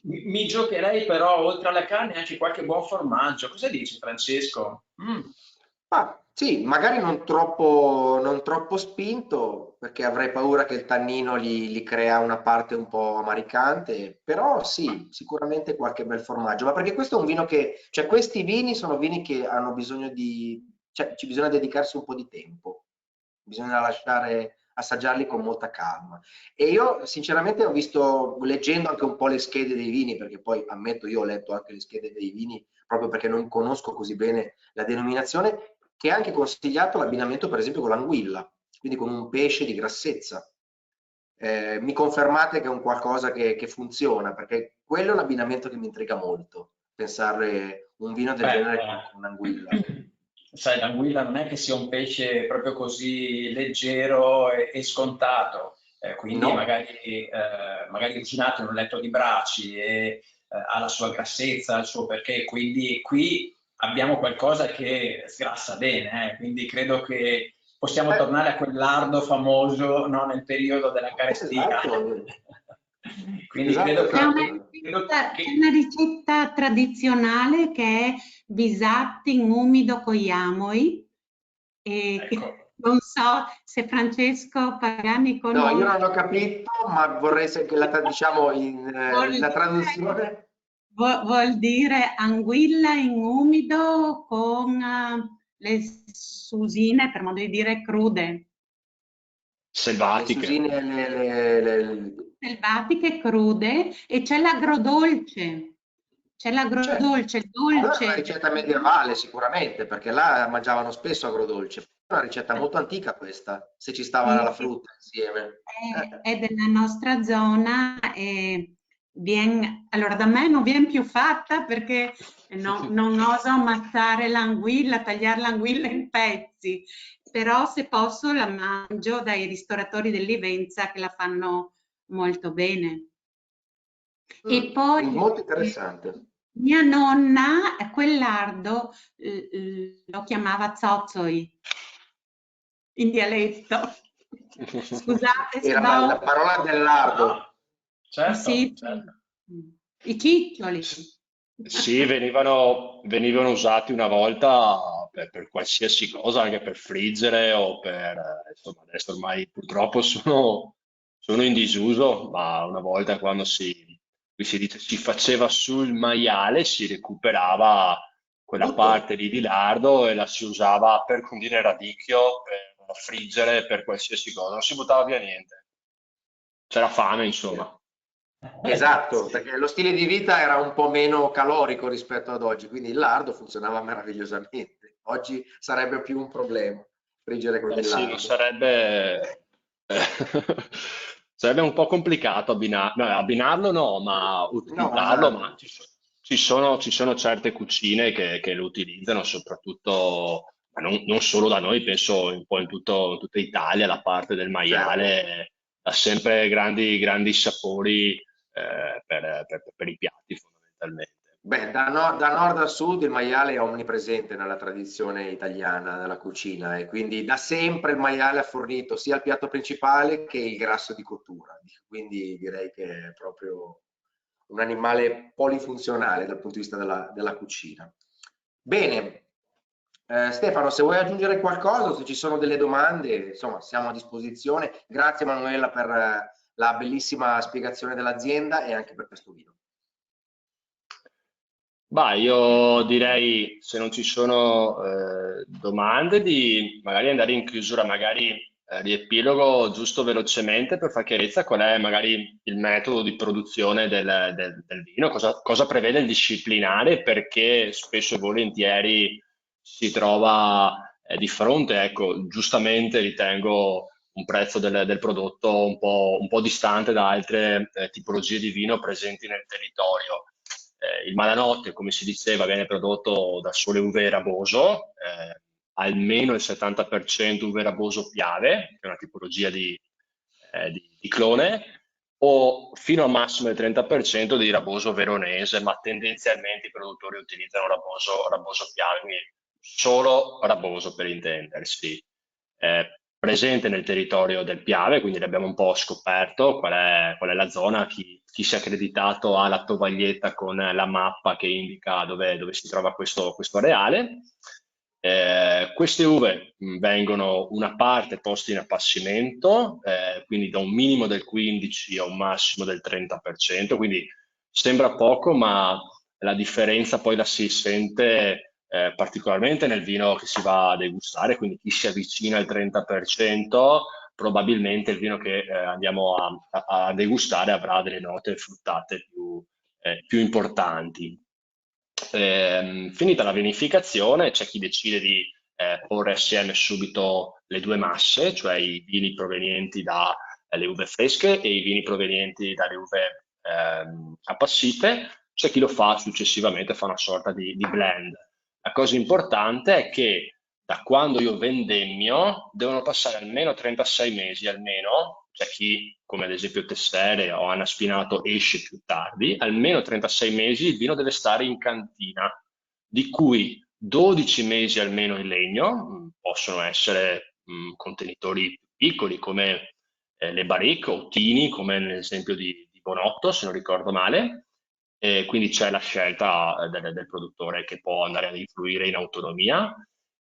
mi giocherei però oltre alla carne anche qualche buon formaggio. Cosa dici, Francesco? Ma sì, magari non troppo spinto, perché avrei paura che il tannino gli crea una parte un po' amaricante, però sì, sicuramente qualche bel formaggio. Ma perché questo è un vino cioè questi vini sono vini che hanno bisogno di cioè ci bisogna dedicarsi un po' di tempo, bisogna assaggiarli con molta calma. E io sinceramente ho visto, leggendo anche un po' le schede dei vini, perché poi ammetto io ho letto anche le schede dei vini proprio perché non conosco così bene la denominazione, che è anche consigliato l'abbinamento per esempio con l'anguilla, quindi con un pesce di grassezza. Mi confermate che è un qualcosa che funziona, perché quello è un abbinamento che mi intriga molto, pensare un vino del genere con un'anguilla. Sai, l'anguilla non è che sia un pesce proprio così leggero e scontato, quindi No. magari cucinato in un letto di braci e ha la sua grassezza, il suo perché, quindi qui abbiamo qualcosa che sgrassa bene, quindi credo che possiamo tornare a quel lardo famoso, no, nel periodo della carestia. Esatto. Quindi Esatto, C'è una ricetta tradizionale che è bisatti in umido con Iamoi. Ecco. Non so se Francesco Pagani No, io conosce. non ho capito, ma vorrei che diciamo la traduzione. Vuol dire anguilla in umido con le susine, per modo di dire, crude. Selvatiche. Selvatiche crude, e c'è l'agrodolce. C'è l'agrodolce, il Allora è dolce. una ricetta medievale sicuramente, perché là mangiavano spesso agrodolce. È una ricetta molto antica questa, se ci stava la frutta insieme. È della nostra zona e allora da me non viene più fatta perché non oso ammazzare l'anguilla, tagliare l'anguilla in pezzi, però se posso la mangio dai ristoratori dell'Ivenza che la fanno molto bene. E poi molto interessante. mia nonna, quel lardo lo chiamava zozzoi in dialetto. Scusate se Era la parola del lardo. Certo, sì, certo. I ciccioli. Sì, venivano usati una volta per qualsiasi cosa, anche per friggere o insomma, adesso ormai purtroppo sono in disuso, ma una volta quando qui si dice, si faceva sul maiale, si recuperava quella parte lì di lardo e la si usava per condire radicchio, per friggere, per qualsiasi cosa, non si buttava via niente. C'era fame, insomma. Esatto, Sì. perché lo stile di vita era un po' meno calorico rispetto ad oggi, quindi il lardo funzionava meravigliosamente. Oggi sarebbe più un problema friggere con il Sì, non lardo. sarebbe un po' complicato abbinarlo no, ma No, utilizzarlo, ma esatto. ci sono certe cucine che lo utilizzano, soprattutto, ma non solo da noi, penso un po' in tutta Italia, la parte del Certo. maiale ha sempre grandi sapori per i piatti, fondamentalmente. Beh, da nord a sud il maiale è onnipresente nella tradizione italiana, nella cucina, e quindi da sempre il maiale ha fornito sia il piatto principale che il grasso di cottura. Quindi direi che è proprio un animale polifunzionale dal punto di vista della cucina. Bene, Stefano, se vuoi aggiungere qualcosa, se ci sono delle domande, insomma, siamo a disposizione. Grazie Manuela per la bellissima spiegazione dell'azienda e anche per questo video. Bah, io direi, se non ci sono domande, di magari andare in chiusura, magari riepilogo giusto velocemente per far chiarezza qual è magari il metodo di produzione del vino, cosa prevede il disciplinare, perché spesso e volentieri si trova di fronte, ecco, giustamente ritengo un prezzo del prodotto un po' distante da altre tipologie di vino presenti nel territorio. Il Malanotte, come si diceva, viene prodotto da sole uve raboso, almeno il 70% uve raboso Piave, che è una tipologia di clone, o fino a massimo il 30% di raboso veronese, ma tendenzialmente i produttori utilizzano raboso Piave, quindi solo raboso per intendersi. Presente nel territorio del Piave, quindi l'abbiamo un po' scoperto qual è la zona, chi si è accreditato ha la tovaglietta con la mappa che indica dove si trova questo areale. Queste uve vengono una parte poste in appassimento, quindi da un minimo del 15 a un massimo del 30%, quindi sembra poco, ma la differenza poi la si sente particolarmente nel vino che si va a degustare, quindi chi si avvicina al 30%, probabilmente il vino che andiamo a degustare avrà delle note fruttate più importanti. Finita la vinificazione, c'è chi decide di porre assieme subito le due masse, cioè i vini provenienti dalle uve fresche e i vini provenienti dalle uve appassite. C'è chi lo fa successivamente, fa una sorta di blend. La cosa importante è che da quando io vendemmio devono passare almeno 36 mesi, almeno, c'è chi, come ad esempio Tessere o Anna Spinato, esce più tardi, almeno 36 mesi il vino deve stare in cantina, di cui 12 mesi almeno in legno, possono essere contenitori piccoli come le barrique o tini, come nell'esempio di Bonotto, se non ricordo male, e quindi c'è la scelta del produttore che può andare ad influire in autonomia.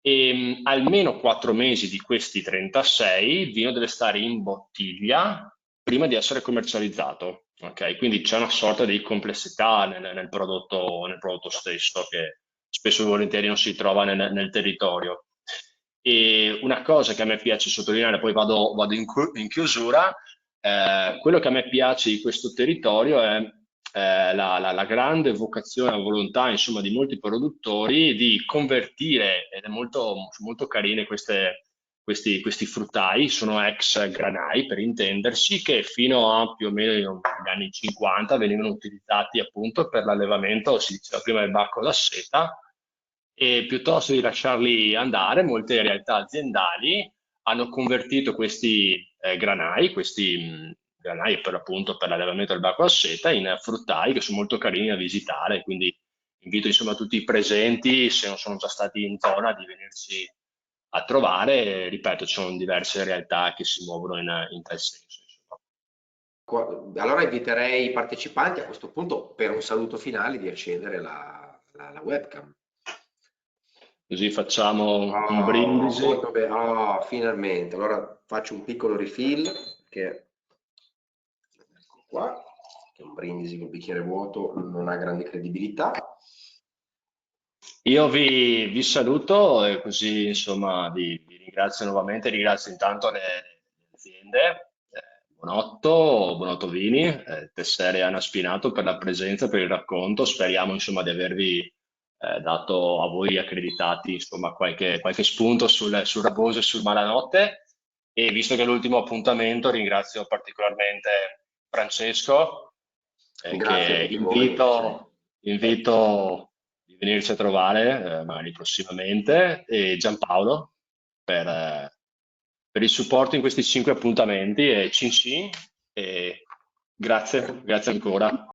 E almeno 4 mesi di questi 36 il vino deve stare in bottiglia prima di essere commercializzato. Okay? Quindi c'è una sorta di complessità nel prodotto stesso che spesso e volentieri non si trova nel territorio. E una cosa che a me piace sottolineare, poi vado in chiusura, quello che a me piace di questo territorio è la grande vocazione, la volontà, insomma, di molti produttori di convertire, ed è molto carine questi fruttai, sono ex granai per intendersi, che fino a più o meno gli anni 50 venivano utilizzati appunto per l'allevamento, si diceva prima del bacco da seta, e piuttosto di lasciarli andare, molte realtà aziendali hanno convertito questi granai per l'appunto per l'allevamento del bacco da seta in fruttai che sono molto carini da visitare, quindi invito insomma tutti i presenti, se non sono già stati in zona, di venirci a trovare. Ripeto, ci sono diverse realtà che si muovono in tal senso. Allora inviterei i partecipanti a questo punto, per un saluto finale, di accendere la webcam. Così facciamo un brindisi. Finalmente. Allora faccio un piccolo refill, ecco qua, che un brindisi con bicchiere vuoto non ha grande credibilità. Io vi saluto e così insomma vi ringrazio nuovamente, ringrazio intanto le aziende, Bonotto Vini, Tessere e Anna Spinato per la presenza, per il racconto. Speriamo insomma di avervi dato a voi accreditati insomma qualche spunto sul Raboso e sul Malanotte, e visto che è l'ultimo appuntamento ringrazio particolarmente Francesco, Grazie che a voi. invito di venirci a trovare magari prossimamente, e Giampaolo per il supporto in questi 5 appuntamenti, e Cin Cin, e grazie ancora.